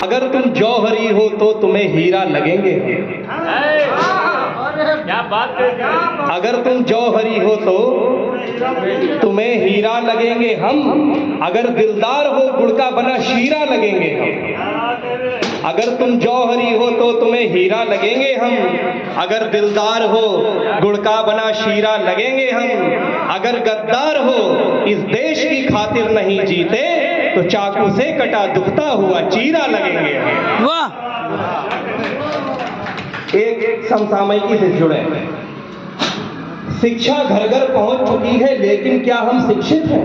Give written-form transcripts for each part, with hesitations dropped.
अगर तुम जौहरी हो तो तुम्हें हीरा लगेंगे। क्या बात करते हैं। अगर तुम जौहरी हो तो तुम्हें हीरा लगेंगे हम, अगर दिलदार हो गुड़ का बना शीरा लगेंगे हम। अगर तुम जौहरी हो तो तुम्हें हीरा लगेंगे हम, अगर दिलदार हो गुड़ का बना शीरा लगेंगे हम। अगर गद्दार हो इस देश की खातिर नहीं जीते तो चाकू से कटा दुखता हुआ चीरा लगेंगे हम। वाह। एक समसामयिकी से जुड़े। शिक्षा घर घर पहुंच चुकी है लेकिन क्या हम शिक्षित हैं?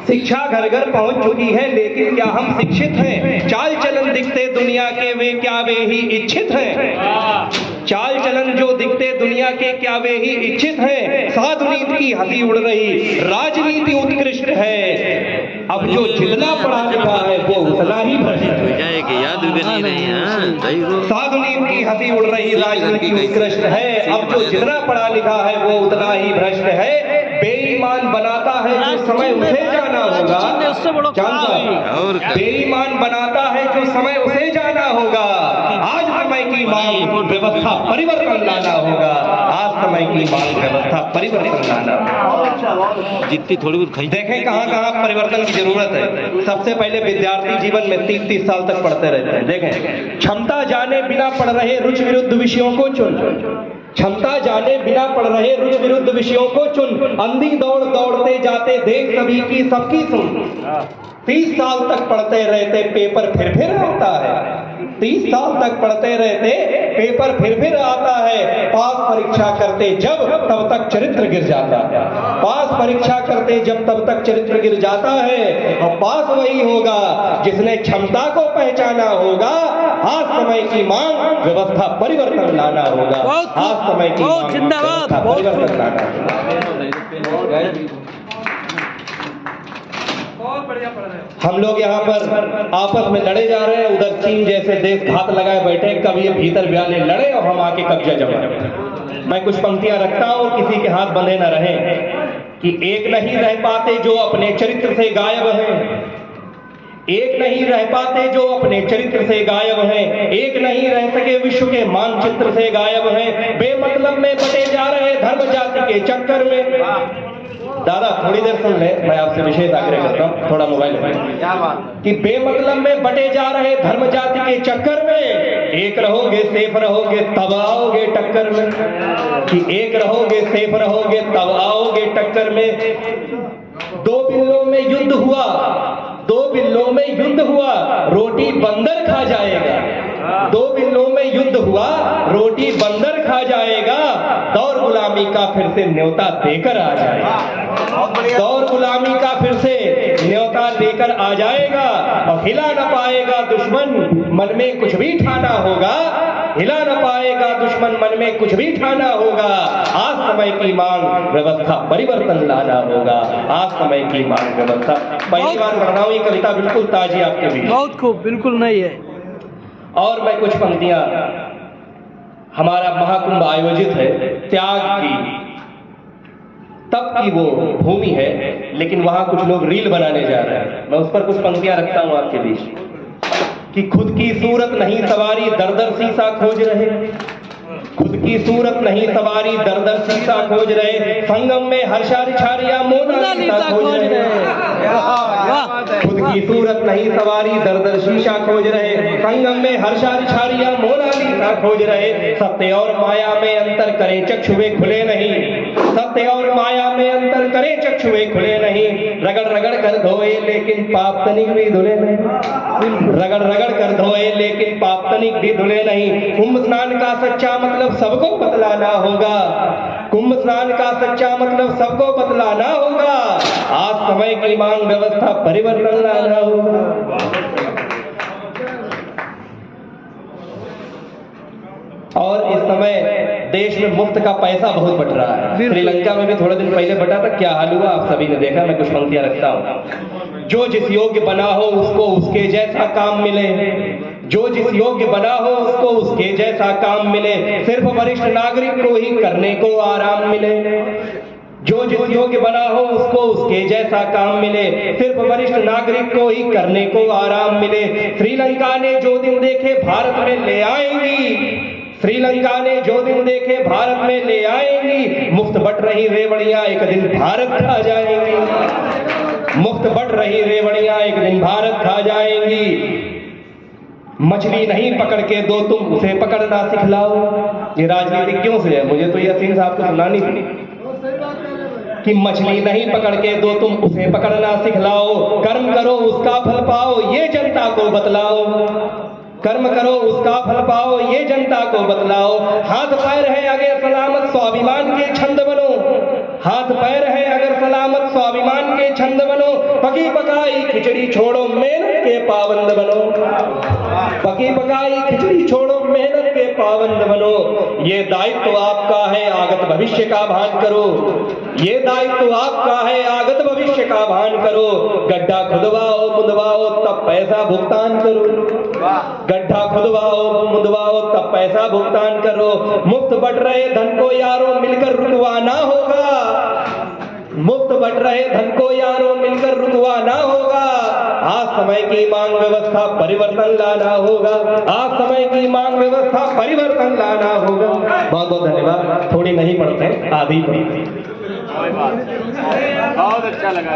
शिक्षा घर घर पहुंच चुकी है लेकिन क्या हम शिक्षित हैं? चाल चलन दिखते दुनिया के वे क्या वे ही इच्छित हैं? चाल चलन जो दिखते दुनिया के क्या वे ही इच्छित हैं? साधु नीति की हंसी उड़ रही राजनीति उत्कृष्ट है, अब जो जितना पढ़ा लिखा है वो उतना ही भ्रष्ट है। याद भी नहीं रही। साधु नीति की हंसी उड़ रही राजनीति उत्कृष्ट है, अब जो जितना पढ़ा लिखा है वो उतना ही भ्रष्ट है। बेईमान बनाता है जो समय उसे जाना होगा, जानता बेईमान बनाता है जो समय उसे जाना होगा। आज समय की मांग व्यवस्था परिवर्तन लाना होगा, आज समय की मांग व्यवस्था परिवर्तन लाना होगा। जितनी थोड़ी बहुत खाई देखें कहाँ कहाँ परिवर्तन की जरूरत है। सबसे पहले विद्यार्थी जीवन में 30-30 साल तक पढ़ते रहते हैं। देखें, क्षमता जाने बिना पढ़ रहे रुचि विरुद्ध विषयों को चुन, क्षमता जाने बिना पढ़ रहे रुचि विरुद्ध विषयों को चुन। अंधी दौड़ दौड़ते जाते देख सभी की सबकी सुन। 30 साल तक पढ़ते रहते पेपर फिर आता है। 30 साल तक पढ़ते रहते पेपर फिर आता है। पास परीक्षा करते जब तब तक चरित्र गिर जाता है। पास परीक्षा करते जब तब तक चरित्र गिर जाता है। और पास वही होगा जिसने क्षमता को पहचाना होगा। आज समय की मांग व्यवस्था परिवर्तन लाना होगा, आज समय की मांग व्यवस्था परिवर्तन लाना होगा। हम लोग यहाँ पर आपस में लड़े जा रहे हैं, उधर चीन जैसे देश घात लगाए बैठे, कब ये भीतर ब्याले लड़े और हम आके कब्जा जमाए। मैं कुछ पंक्तियां रखता हूँ, किसी के हाथ बंधे न रहे कि एक नहीं रह पाते जो अपने चरित्र से गायब हैं, एक नहीं रह पाते जो अपने चरित्र से गायब हैं, एक नहीं रह सके विश्व के मानचित्र से गायब हैं। बेमतलब में बटे जा रहे धर्म जाति के चक्कर में। दादा थोड़ी देर सुन ले, मैं आपसे विशेष आग्रह करता हूँ, थोड़ा मोबाइल में। कि बेमतलब में बटे जा रहे धर्म जाति के चक्कर में, एक रहोगे सेफ रहोगे तब आओगे टक्कर में। कि एक रहोगे सेफ रहोगे तब आओगे टक्कर में। दो बिल्लों में युद्ध हुआ, दो बिल्लों में युद्ध हुआ, रोटी बंदर खा जाएगा। दो बिल्लों में युद्ध हुआ, रोटी बंदर खा जाएगा। दौर गुलामी का फिर से न्योता देकर आ जाएगा। दौर गुलामी का फिर से न्योता लेकर आ जाएगा। और हिला न पाएगा दुश्मन, मन में कुछ भी ठाना होगा। हिला न पाएगा दुश्मन, मन में कुछ भी ठाना होगा। आज समय की मांग व्यवस्था परिवर्तन लाना होगा, आज समय की मांग व्यवस्था। पहली बार पढ़ रहा हूँ, ये कविता बिल्कुल ताजी आपके बीच। बहुत खूब, बिल्कुल नहीं है। और मैं कुछ पंक्तियां, हमारा महाकुंभ आयोजित है त्याग की, तप की वो भूमि है, लेकिन वहां कुछ लोग रील बनाने जा रहे हैं। मैं उस पर कुछ पंक्तियां रखता हूं आपके बीच। कि खुद की सूरत नहीं सवारी दर दर शीशा खोज रहे, खुद की सूरत नहीं सवारी दर दर शीशा खोज रहे। संगम में हर्षारी छारिया मोनालिसा खोज रहे। खुद की सूरत नहीं सवारी दर दर शीशा खोज रहे। संगम में हर्षारी छारिया मोनालिसा खोज रहे। सत्य और माया में अंतर करें चक्षुए खुले नहीं, सत्य और माया में अंतर करें चक्षुए खुले नहीं। रगड़ रगड़ कर धोए लेकिन पाप तनिक भी धुले नहीं, रगड़ रगड़ कर धोए लेकिन पाप तनिक भी धुले नहीं। कुंभ स्नान का सच्चा मतलब सबको बतलाना होगा, कुंभ स्नान का सच्चा मतलब सबको बतलाना होगा। आज समय की मांग व्यवस्था परिवर्तन लाना होगा। और इस समय देश में मुफ्त का पैसा बहुत बट रहा है। श्रीलंका में भी थोड़े दिन पहले बटा था, क्या हाल हुआ आप सभी ने देखा। मैं कुछ पंक्तियां रखता हूं। जो जिस योग्य बना हो उसको उसके जैसा काम मिले, जो जिस योग्य बना हो उसको उसके जैसा काम मिले। सिर्फ वरिष्ठ नागरिक को ही करने को आराम मिले, जो जिस योग्य बना हो उसको उसके जैसा काम मिले, सिर्फ वरिष्ठ नागरिक को ही करने को आराम मिले। श्रीलंका ने जो दिन देखे भारत में ले आएंगी, श्रीलंका ने जो दिन देखे भारत में ले आएंगी। मुफ्त बट रही रेवड़ियां एक दिन भारत खा जाएंगी, मुफ्त बट रही रेवड़ियां एक दिन भारत खा जाएंगी। मछली नहीं पकड़ के दो तुम उसे पकड़ना सिखलाओ। ये राजनीति क्यों से है? मुझे तो यासीन साहब को सुनानी थी कि मछली नहीं पकड़ के दो तुम उसे पकड़ना सिखलाओ। कर्म करो उसका फल पाओ ये जनता को बतलाओ, कर्म करो उसका फल पाओ ये जनता को बतलाओ। हाथ पैर है अगर सलामत स्वाभिमान के छंद बनो, हाथ पैर है अगर सलामत स्वाभिमान के छंद बनो। पकी पकाई खिचड़ी छोड़ो मेहनत के पाबंद बनो, पकी पकाई खिचड़ी छोड़ो मेहनत के पाबंद बनो। ये दायित्व आपका है आगत भविष्य का भान करो, ये दायित्व आपका है आगत भविष्य का भान करो। गड्ढा खुदवाओ मुदवाओ तब पैसा भुगतान करो, गड्ढा खुदवाओ मुदवाओ तब पैसा भुगतान करो। मुफ्त बट रहे धन को यारों मिलकर रुकवाना होगा, मुफ्त बट रहे धन को यारों मिलकर रुकवाना होगा। आज समय की मांग व्यवस्था परिवर्तन लाना होगा, आज समय की मांग व्यवस्था परिवर्तन लाना होगा। बहुत बहुत धन्यवाद। थोड़ी नहीं पढ़ते, आधी पढ़ते। बहुत अच्छा लगा।